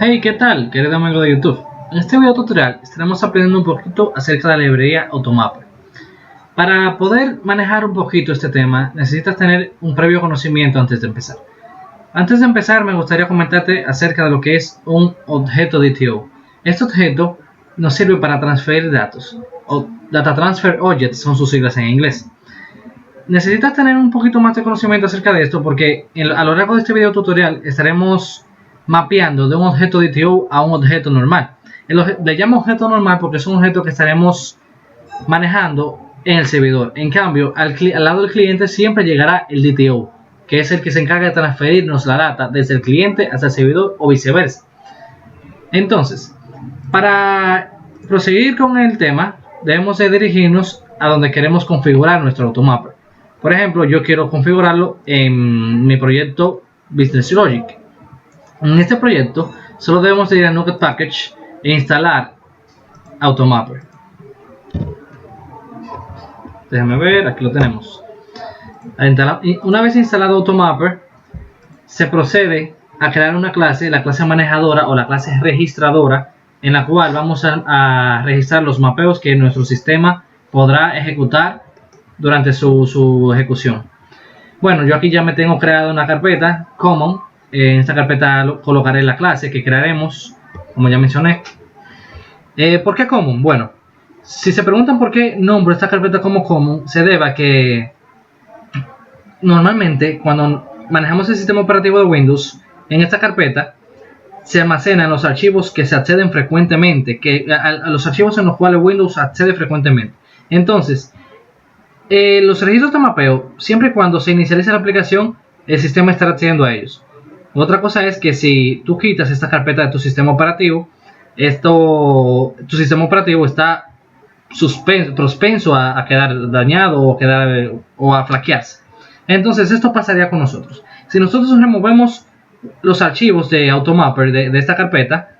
Hey, ¿qué tal, querido amigo de YouTube? En este video tutorial estaremos aprendiendo un poquito acerca de la librería Automapper. Para poder manejar un poquito este tema, necesitas tener un previo conocimiento antes de empezar. Antes de empezar, me gustaría comentarte acerca de lo que es un objeto DTO. Este objeto nos sirve para transferir datos, o Data Transfer Objects son sus siglas en inglés. Necesitas tener un poquito más de conocimiento acerca de esto porque a lo largo de este video tutorial estaremos mapeando de un objeto DTO a un objeto normal. Le llamo objeto normal porque es un objeto que estaremos manejando en el servidor. En cambio, al lado del cliente siempre llegará el DTO, que es el que se encarga de transferirnos la data desde el cliente hasta el servidor o viceversa. Entonces, para proseguir con el tema, debemos de dirigirnos a donde queremos configurar nuestro Automapper. Por ejemplo, yo quiero configurarlo en mi proyecto Business Logic. En este proyecto solo debemos de ir a NuGet Package e instalar Automapper. Déjame ver, aquí lo tenemos. Una vez instalado Automapper, se procede a crear una clase, la clase manejadora o la clase registradora, en la cual vamos a registrar los mapeos que nuestro sistema podrá ejecutar durante su ejecución. Bueno, yo aquí ya me tengo creado una carpeta Common. En esta carpeta colocaré la clase que crearemos, como ya mencioné. ¿Por qué Common? Bueno, si se preguntan por qué nombro esta carpeta como Common, se debe a que normalmente cuando manejamos el sistema operativo de Windows, en esta carpeta se almacenan los archivos que se acceden frecuentemente, a los archivos en los cuales Windows accede frecuentemente. Entonces, los registros de mapeo, siempre y cuando se inicialice la aplicación, el sistema estará accediendo a ellos. Otra cosa es que si tú quitas esta carpeta de tu sistema operativo, tu sistema operativo está propenso a quedar dañado o a flaquearse. Entonces esto pasaría con nosotros. Si nosotros removemos los archivos de Automapper de esta carpeta,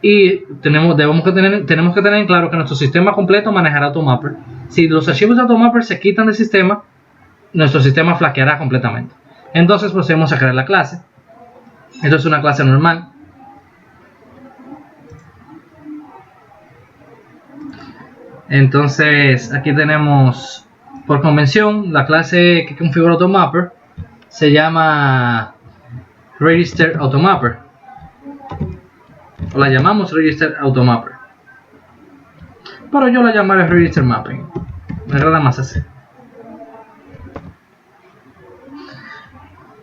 y tenemos que tener en claro que nuestro sistema completo manejará Automapper. Si los archivos de Automapper se quitan del sistema, nuestro sistema flaqueará completamente. Entonces procedemos a crear la clase. Esto es una clase normal. Entonces aquí tenemos, por convención, la clase que configura Automapper se llama Register Automapper, o la llamamos Register Automapper, pero yo la llamaré Register Mapping, me agrada más así.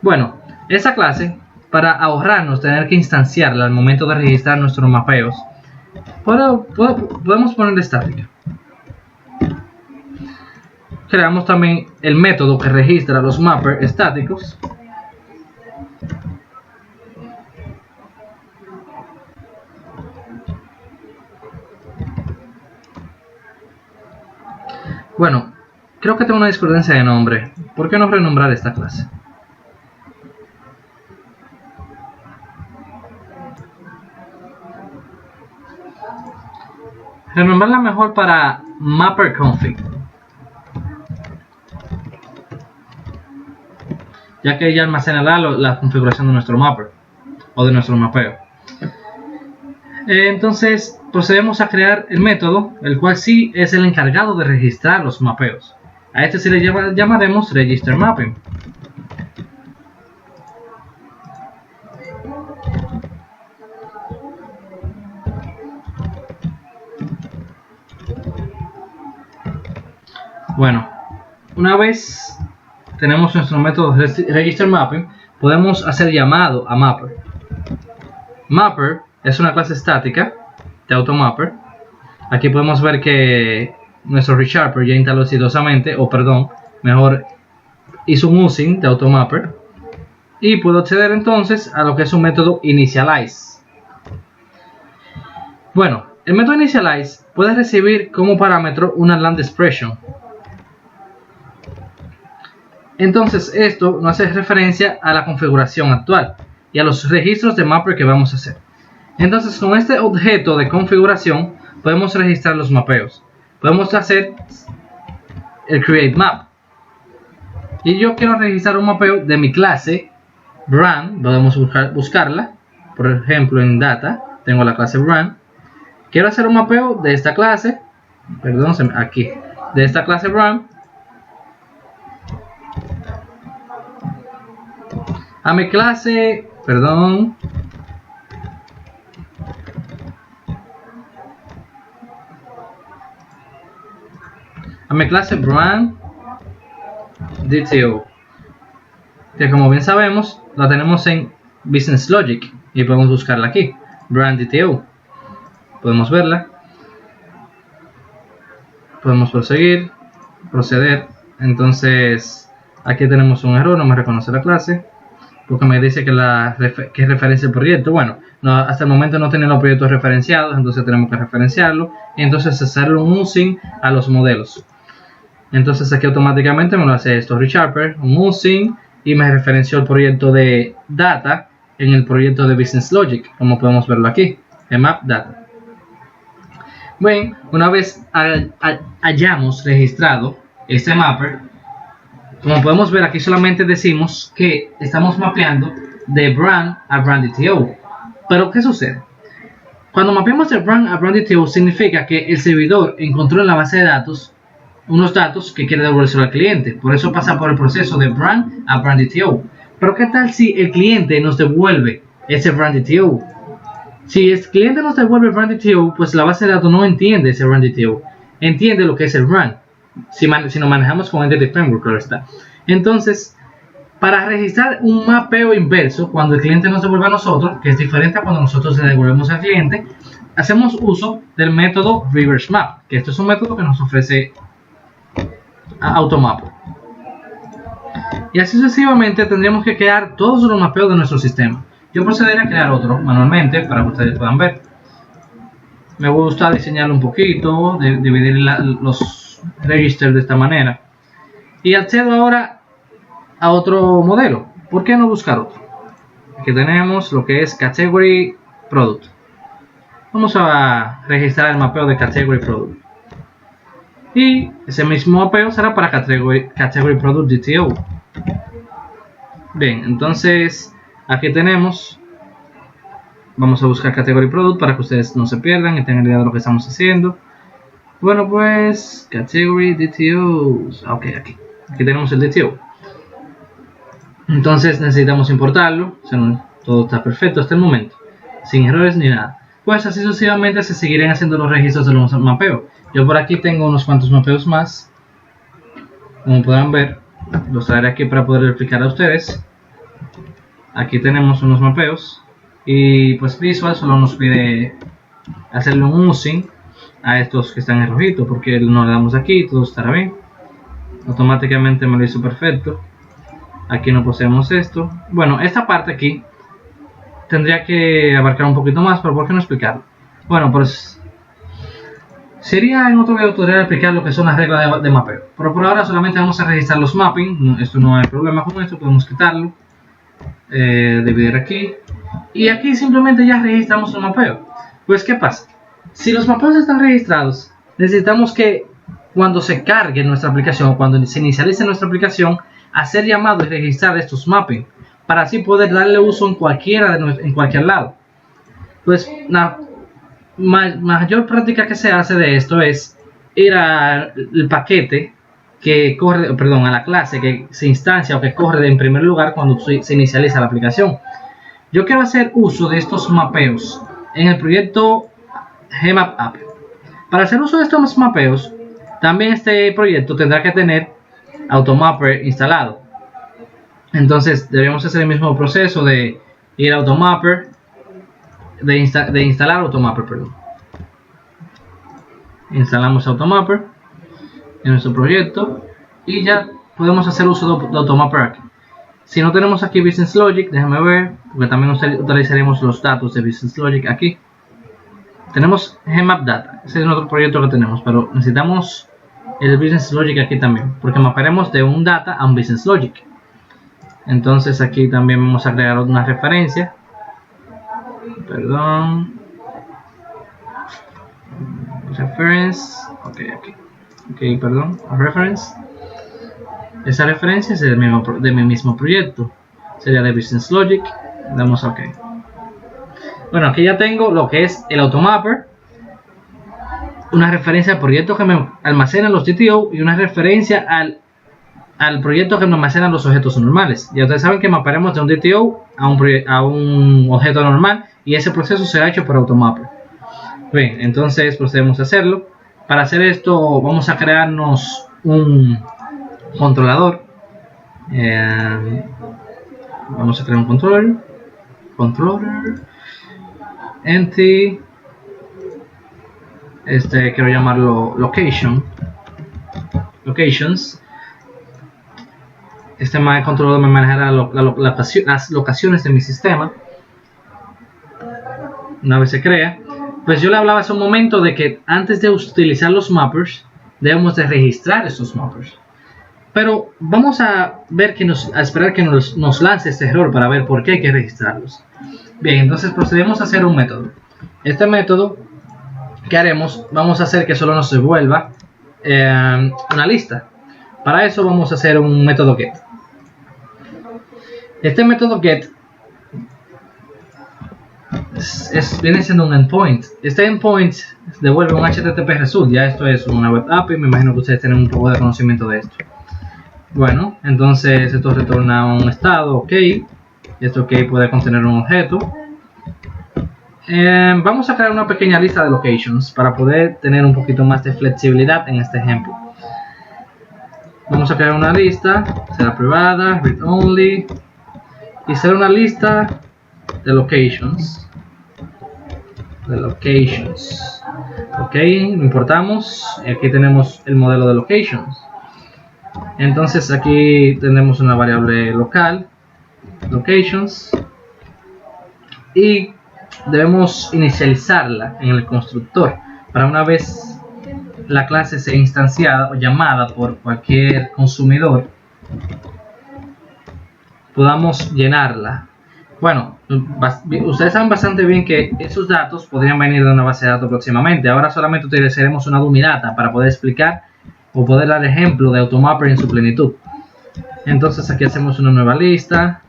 Bueno, esa clase, para ahorrarnos tener que instanciarla al momento de registrar nuestros mapeos, podemos ponerle estática. Creamos también el método que registra los mappers estáticos. Bueno, creo que tengo una discordancia de nombre. ¿Por qué no renombrar esta clase? Renombrarla mejor para MapperConfig, ya que ella almacenará la configuración de nuestro mapper o de nuestro mapeo. Entonces procedemos a crear el método, el cual sí es el encargado de registrar los mapeos. A este sí le llamaremos Register Mapping. Bueno, una vez tenemos nuestro método Register Mapping, podemos hacer llamado a Mapper. Mapper es una clase estática de Automapper. Aquí podemos ver que nuestro ReSharper ya instaló exitosamente, mejor hizo un using de Automapper. Y puedo acceder entonces a lo que es un método Initialize. Bueno, el método Initialize puede recibir como parámetro una land expression. Entonces esto nos hace referencia a la configuración actual y a los registros de mapper que vamos a hacer. Entonces con este objeto de configuración podemos registrar los mapeos. Podemos hacer el create map. Y yo quiero registrar un mapeo de mi clase brand, podemos buscarla. Por ejemplo, en data tengo la clase run. Quiero hacer un mapeo de esta clase, perdón, aquí, de esta clase run a mi clase, perdón, a mi clase run DTO, que como bien sabemos la tenemos en Business Logic y podemos buscarla aquí, run DTO. Podemos verla, podemos proceder. Entonces aquí tenemos un error, no me reconoce la clase porque me dice que que referencia el proyecto. Bueno, hasta el momento no tenía los proyectos referenciados, entonces tenemos que referenciarlo y entonces hacerle un using a los modelos. Entonces aquí automáticamente me lo hace Story Sharper, un using, y me referenció el proyecto de data en el proyecto de Business Logic, como podemos verlo aquí, en Map Data. Bien, una vez hayamos registrado este mapper, como podemos ver aquí solamente decimos que estamos mapeando de brand a brand DTO. Pero ¿qué sucede? Cuando mapeamos de brand a brand DTO significa que el servidor encontró en la base de datos unos datos que quiere devolverse al cliente. Por eso pasa por el proceso de brand a brand DTO. Pero ¿qué tal si el cliente nos devuelve ese brand DTO? Si el cliente nos devuelve el brand DTO, pues la base de datos no entiende ese brand DTO. Entiende lo que es el brand. Si nos manejamos con Entity Framework, claro está. Entonces, para registrar un mapeo inverso, cuando el cliente nos devuelve a nosotros, que es diferente a cuando nosotros le devolvemos al cliente, hacemos uso del método Reverse Map, que esto es un método que nos ofrece Automapper. Y así sucesivamente tendríamos que crear todos los mapeos de nuestro sistema. Yo procederé a crear otro manualmente para que ustedes puedan ver. Me gusta diseñarlo un poquito, dividir los registers de esta manera. Y accedo ahora a otro modelo. ¿Por qué no buscar otro? Aquí tenemos lo que es Category Product. Vamos a registrar el mapeo de Category Product. Y ese mismo mapeo será para Category Product DTO. Bien, entonces aquí tenemos. Vamos a buscar Category Product para que ustedes no se pierdan y tengan idea de lo que estamos haciendo. Bueno, pues Category DTO. Ok, aquí tenemos el DTO. Entonces necesitamos importarlo. O sea, todo está perfecto hasta el momento, sin errores ni nada. Pues así sucesivamente se seguirán haciendo los registros de los mapeos. Yo por aquí tengo unos cuantos mapeos más. Como podrán ver, los traeré aquí para poder explicar a ustedes. Aquí tenemos unos mapeos. Y pues Visual solo nos pide hacerle un using a estos que están en rojito, porque no le damos aquí y todo estará bien. Automáticamente me lo hizo perfecto. Aquí no poseemos esto. Bueno, esta parte aquí tendría que abarcar un poquito más, pero ¿por qué no explicarlo? Bueno, pues sería en otro video tutorial explicar lo que son las reglas de mapeo. Pero por ahora solamente vamos a registrar los mapping. Esto no hay problema con esto, podemos quitarlo. Dividir aquí. Y aquí simplemente ya registramos el mapeo. Pues ¿qué pasa? Si los mapeos están registrados, necesitamos que cuando se cargue nuestra aplicación, cuando se inicialice nuestra aplicación, hacer llamado y registrar estos mapping para así poder darle uso en cualquier lado. Pues la mayor práctica que se hace de esto es ir al paquete que corre, perdón, a la clase que se instancia o que corre en primer lugar cuando se inicializa la aplicación. Yo quiero hacer uso de estos mapeos en el proyecto Gmap App. Para hacer uso de estos mapeos, también este proyecto tendrá que tener Automapper instalado. Entonces debemos hacer el mismo proceso de ir a Automapper, de instalar Automapper, perdón. Instalamos Automapper en nuestro proyecto y ya podemos hacer uso de Automapper aquí. Si no tenemos aquí Business Logic, déjame ver, porque también utilizaremos los datos de Business Logic aquí. Tenemos Gmap Data, ese es otro proyecto que tenemos, pero necesitamos el Business Logic aquí también, porque mapearemos de un data a un Business Logic. Entonces aquí también vamos a agregar una referencia. Perdón. Reference. Ok, perdón. Reference. Esa referencia es de mi mismo proyecto. Sería de Business Logic. Damos OK. Bueno, aquí ya tengo lo que es el automapper, una referencia al proyecto que me almacena los DTO y una referencia al proyecto que me almacena los objetos normales. Ya ustedes saben que mapearemos de un DTO a un objeto normal y ese proceso será hecho por automapper. Bien, entonces procedemos a hacerlo. Para hacer esto vamos a crearnos un controlador. Vamos a crear un controller entity, quiero llamarlo locations. Este controlador me manejará las locaciones de mi sistema. Una vez se crea, pues yo le hablaba hace un momento de que antes de utilizar los mappers debemos de registrar estos mappers. Pero vamos a esperar que nos lance este error para ver por qué hay que registrarlos. Bien, entonces procedemos a hacer un método. Este método, ¿qué haremos? Vamos a hacer que solo nos devuelva una lista. Para eso vamos a hacer un método get. Este método get viene siendo un endpoint. Este endpoint devuelve un HTTP result. Ya esto es una web API. Me imagino que ustedes tienen un poco de conocimiento de esto. Bueno, entonces esto retorna un estado OK. Esto OK puede contener un objeto. Vamos a crear una pequeña lista de locations para poder tener un poquito más de flexibilidad en este ejemplo. Vamos a crear una lista, será privada, read only, y será una lista de locations. OK, lo importamos. Aquí tenemos el modelo de locations. Entonces aquí tenemos una variable local, locations, y debemos inicializarla en el constructor para una vez la clase sea instanciada o llamada por cualquier consumidor podamos llenarla. Bueno, ustedes saben bastante bien que esos datos podrían venir de una base de datos próximamente. Ahora solamente utilizaremos una dummy data para poder explicar o poder dar ejemplo de automapper en su plenitud. Entonces aquí hacemos una nueva lista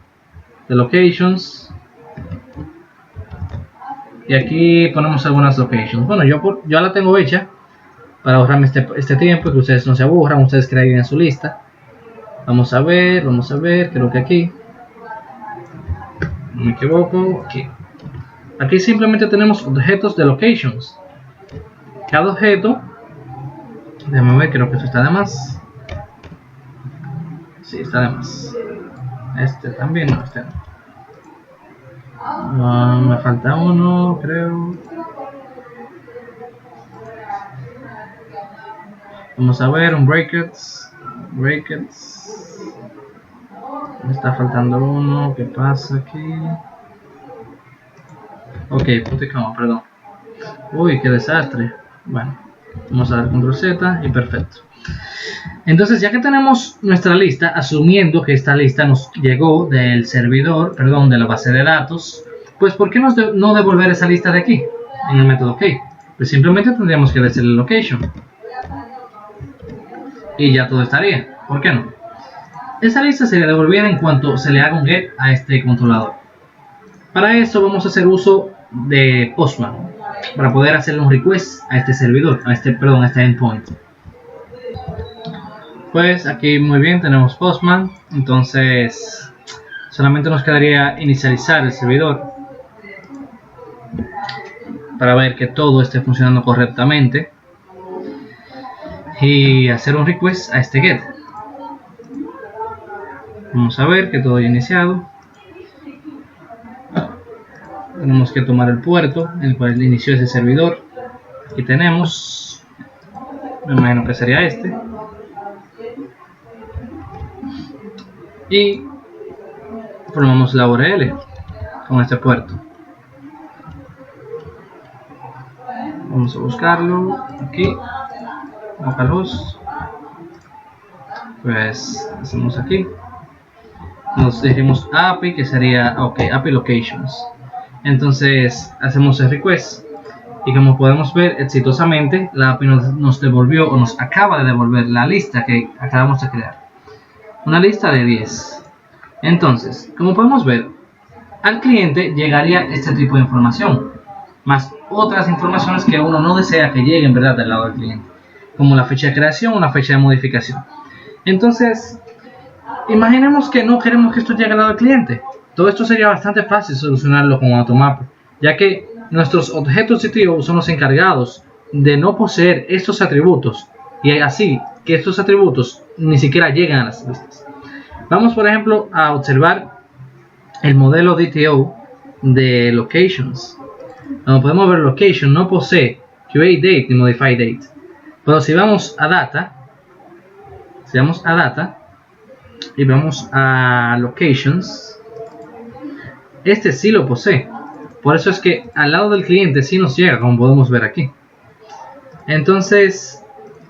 de locations y aquí ponemos algunas locations. Bueno, yo la tengo hecha para ahorrarme este tiempo y que ustedes no se aburran, ustedes creen en su lista. Vamos a ver, creo que aquí, no me equivoco, aquí simplemente tenemos objetos de locations. Cada objeto, déjame ver, creo que esto está de más. Sí, está de más. Este también, no, este no. Me falta uno, creo. Vamos a ver, un brackets. Me está faltando uno, ¿qué pasa aquí? Ok, punto y coma, perdón. Uy, qué desastre. Bueno, vamos a dar control Z y perfecto. Entonces, ya que tenemos nuestra lista, asumiendo que esta lista nos llegó del servidor, perdón, de la base de datos, pues ¿por qué no devolver esa lista de aquí, en el método OK? Pues simplemente tendríamos que decirle location y ya todo estaría. ¿Por qué no? Esa lista se le devolverá en cuanto se le haga un get a este controlador. Para eso vamos a hacer uso de Postman para poder hacerle un request a este servidor, a este endpoint. Pues aquí muy bien, tenemos Postman. Entonces solamente nos quedaría inicializar el servidor para ver que todo esté funcionando correctamente y hacer un request a este get. Vamos a ver que todo haya iniciado. Tenemos que tomar el puerto en el cual inició ese servidor. Aquí tenemos, me imagino que sería este, y formamos la URL con este puerto. Vamos a buscarlo aquí, localhost. Pues hacemos aquí, nos dirigimos a API, que sería API locations. Entonces hacemos el request y como podemos ver exitosamente la API nos devolvió o nos acaba de devolver la lista que acabamos de crear, una lista de 10. Entonces, como podemos ver, al cliente llegaría este tipo de información, más otras informaciones que uno no desea que lleguen, ¿verdad?, del lado del cliente, como la fecha de creación o la fecha de modificación. Entonces, imaginemos que no queremos que esto llegue al lado del cliente. Todo esto sería bastante fácil solucionarlo con Automapper, ya que nuestros objetos DTO son los encargados de no poseer estos atributos, y así que estos atributos ni siquiera llegan a las listas. Vamos, por ejemplo, a observar el modelo DTO de Locations. Como podemos ver, Location no posee Create Date ni Modify Date. Pero si vamos a Data, y vamos a Locations, este sí lo posee. Por eso es que al lado del cliente sí nos llega, como podemos ver aquí. Entonces,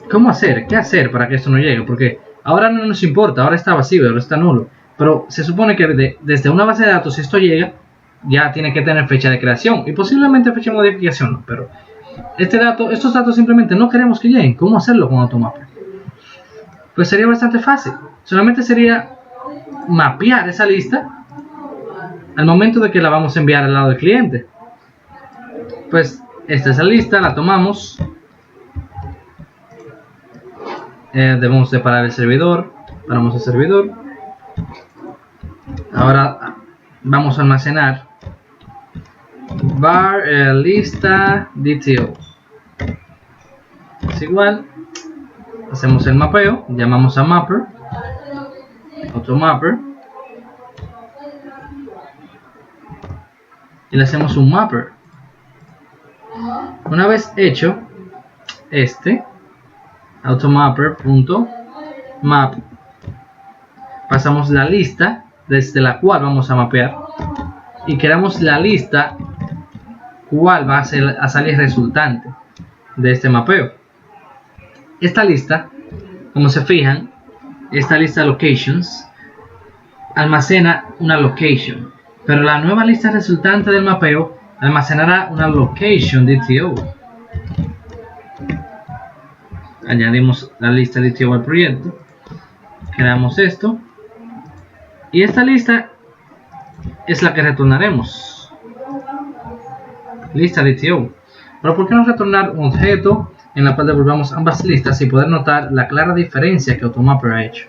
¿cómo hacer? ¿Qué hacer para que esto no llegue? Porque ahora no nos importa, ahora está vacío, ahora está nulo. Pero se supone que desde una base de datos, si esto llega, ya tiene que tener fecha de creación y posiblemente fecha de modificación, ¿no? Pero estos datos simplemente no queremos que lleguen. ¿Cómo hacerlo con Automapper? Pues sería bastante fácil. Solamente sería mapear esa lista al momento de que la vamos a enviar al lado del cliente. Pues esta es la lista, la tomamos. Debemos separar el servidor. Paramos el servidor. Ahora vamos a almacenar var lista DTO. Es igual. Hacemos el mapeo. Llamamos a mapper. Automapper. Y le hacemos un mapper. Una vez hecho automapper.map, pasamos la lista desde la cual vamos a mapear y creamos la lista cual va a salir resultante de este mapeo. Esta lista, como se fijan, esta lista locations almacena una location, pero la nueva lista resultante del mapeo almacenará una location DTO. Añadimos la lista DTO al proyecto, creamos esto y esta lista es la que retornaremos, lista DTO. Pero ¿por qué no retornar un objeto en la cual devolvamos ambas listas y poder notar la clara diferencia que Automapper ha hecho?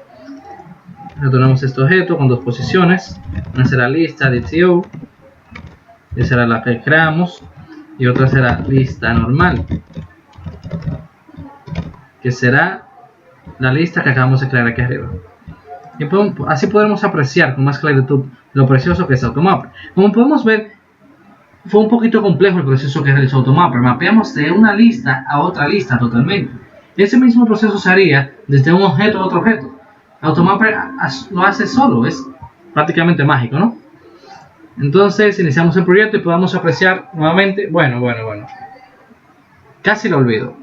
Retornamos este objeto con dos posiciones. Una será lista DTO, esa será la que creamos, y otra será lista normal, que será la lista que acabamos de crear aquí arriba. Y así podremos apreciar con más claridad lo precioso que es Automapper. Como podemos ver, fue un poquito complejo el proceso que realizó Automapper. Mapeamos de una lista a otra lista totalmente. Ese mismo proceso se haría desde un objeto a otro objeto. Automapper lo hace solo, es prácticamente mágico, ¿no? Entonces iniciamos el proyecto y podemos apreciar nuevamente. Bueno. Casi lo olvido.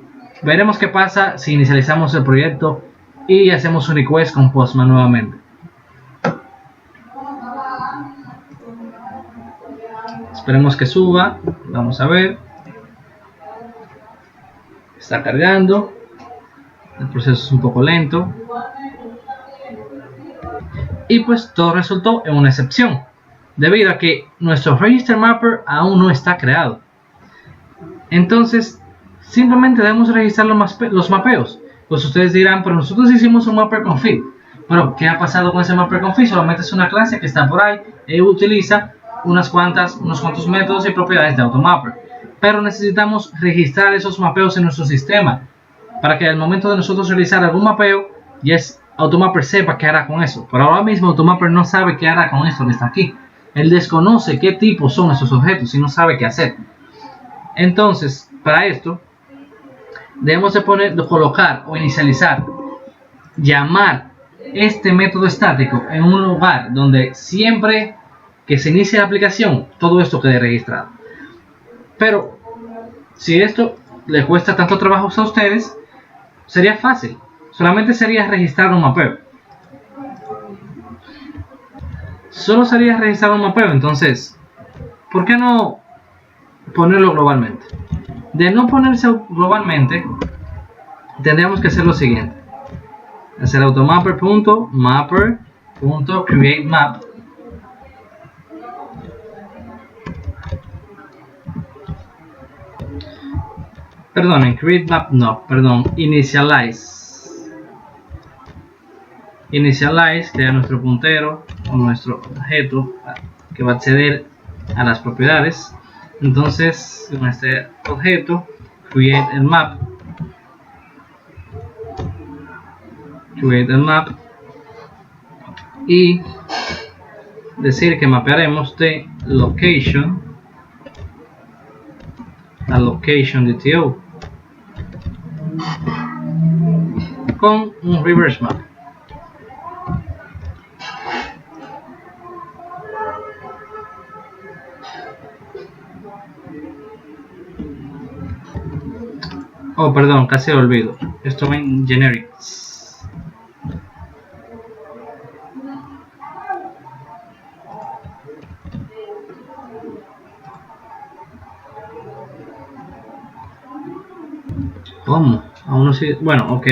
Veremos qué pasa si inicializamos el proyecto y hacemos un request con Postman nuevamente. Esperemos que suba. Vamos a ver. Está cargando. El proceso es un poco lento. Y pues todo resultó en una excepción, debido a que nuestro Register Mapper aún no está creado. Entonces, simplemente debemos registrar los mapeos. Pues ustedes dirán, pero nosotros hicimos un mapper config. Pero, ¿qué ha pasado con ese mapper config? Solamente es una clase que está por ahí y utiliza unos cuantos métodos y propiedades de Automapper. Pero necesitamos registrar esos mapeos en nuestro sistema para que al momento de nosotros realizar algún mapeo, Automapper sepa qué hará con eso. Pero ahora mismo Automapper no sabe qué hará con esto que está aquí. Él desconoce qué tipo son esos objetos y no sabe qué hacer. Entonces, para esto, debemos de colocar o inicializar, llamar este método estático en un lugar donde siempre que se inicie la aplicación, todo esto quede registrado. Pero, si esto les cuesta tanto trabajo a ustedes, sería fácil. Solamente sería registrar un mapeo. Solo sería registrar un mapeo. Entonces, ¿por qué no ponerlo globalmente? De no ponerse globalmente, tendríamos que hacer lo siguiente: hacer automapper.mapper.createMap Perdonen, create map no, perdón, initialize. Initialize crea nuestro puntero o nuestro objeto que va a acceder a las propiedades. Entonces, con este objeto, create el map. Create el map. Y decir que mapearemos de location a location DTO con un reverse map. Oh, perdón, casi olvido. Esto va en generics. ¿Cómo? Aún no sigue. Bueno, ok.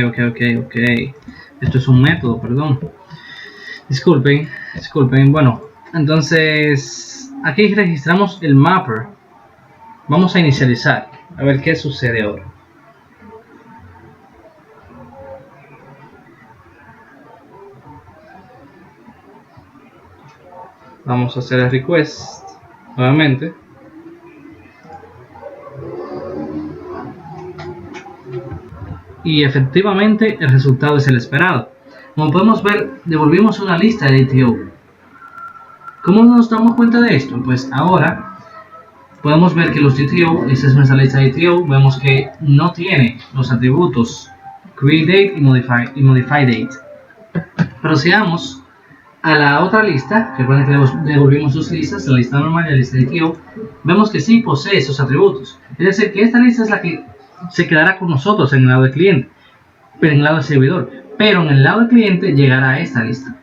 Esto es un método, perdón. Disculpen. Bueno, entonces aquí registramos el mapper. Vamos a inicializar. A ver qué sucede ahora. Vamos a hacer el request nuevamente. Y efectivamente el resultado es el esperado. Como podemos ver, devolvimos una lista de DTO. ¿Cómo nos damos cuenta de esto? Pues ahora podemos ver que los DTO, esta es nuestra lista de DTO, vemos que no tiene los atributos createDate y modifyDate. Procedamos a la otra lista. Recuerden que devolvimos dos listas, la lista normal y la lista de DTO. Vemos que sí posee esos atributos. Es decir, que esta lista es la que se quedará con nosotros en el lado del cliente, pero en el lado del servidor. Pero en el lado del cliente llegará a esta lista.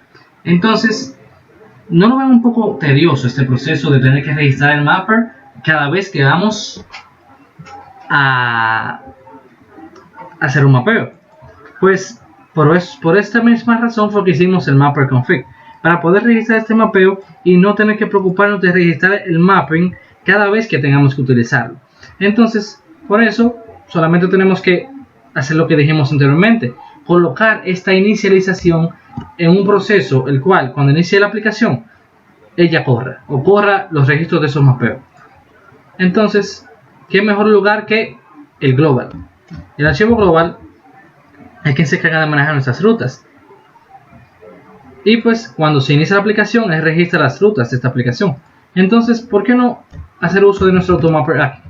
Entonces, ¿no lo ven un poco tedioso este proceso de tener que registrar el mapper cada vez que vamos a hacer un mapeo? Pues por esta misma razón fue que hicimos el mapper config, para poder registrar este mapeo y no tener que preocuparnos de registrar el mapping cada vez que tengamos que utilizarlo. Entonces, por eso solamente tenemos que hacer lo que dijimos anteriormente, colocar esta inicialización en un proceso el cual cuando inicie la aplicación ella corra los registros de esos mapeos. Entonces, ¿qué mejor lugar que el global? El archivo global es quien se encarga de manejar nuestras rutas. Y pues cuando se inicia la aplicación, él registra las rutas de esta aplicación. Entonces, ¿por qué no hacer uso de nuestro automapper aquí?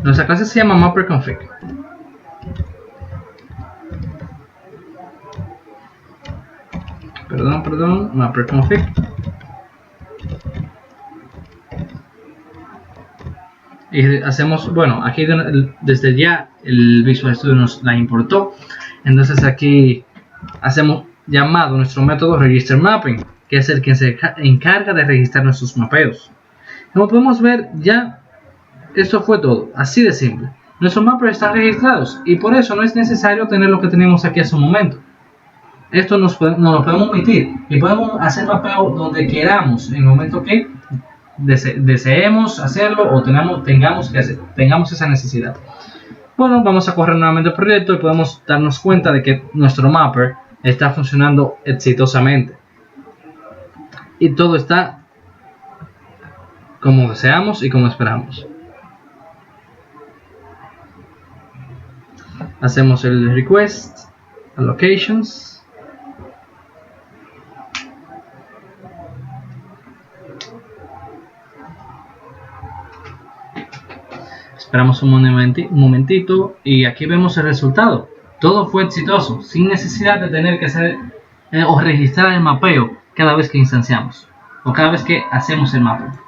Nuestra clase se llama mapperConfig. Perdón, mapperConfig. Y hacemos, bueno, aquí desde ya el Visual Studio nos la importó. Entonces aquí hacemos llamado nuestro método registerMapping, que es el que se encarga de registrar nuestros mapeos. Como podemos ver, ya esto fue todo, así de simple. Nuestros mappers están registrados y por eso no es necesario tener lo que tenemos aquí hace un momento. Esto nos lo podemos omitir y podemos hacer mapeo donde queramos, en el momento que deseemos hacerlo o tengamos esa necesidad. Bueno, vamos a correr nuevamente el proyecto y podemos darnos cuenta de que nuestro mapper está funcionando exitosamente y todo está como deseamos y como esperamos. Hacemos el request a locations. Esperamos un momentito y aquí vemos el resultado. Todo fue exitoso, sin necesidad de tener que hacer o registrar el mapeo cada vez que instanciamos o cada vez que hacemos el mapping.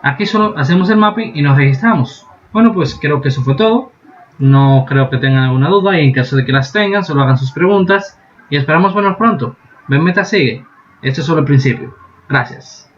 Aquí solo hacemos el mapping y nos registramos. Bueno, pues creo que eso fue todo. No creo que tengan alguna duda y en caso de que las tengan, solo hagan sus preguntas y esperamos vernos pronto. BenMeta sigue. Esto es solo el principio. Gracias.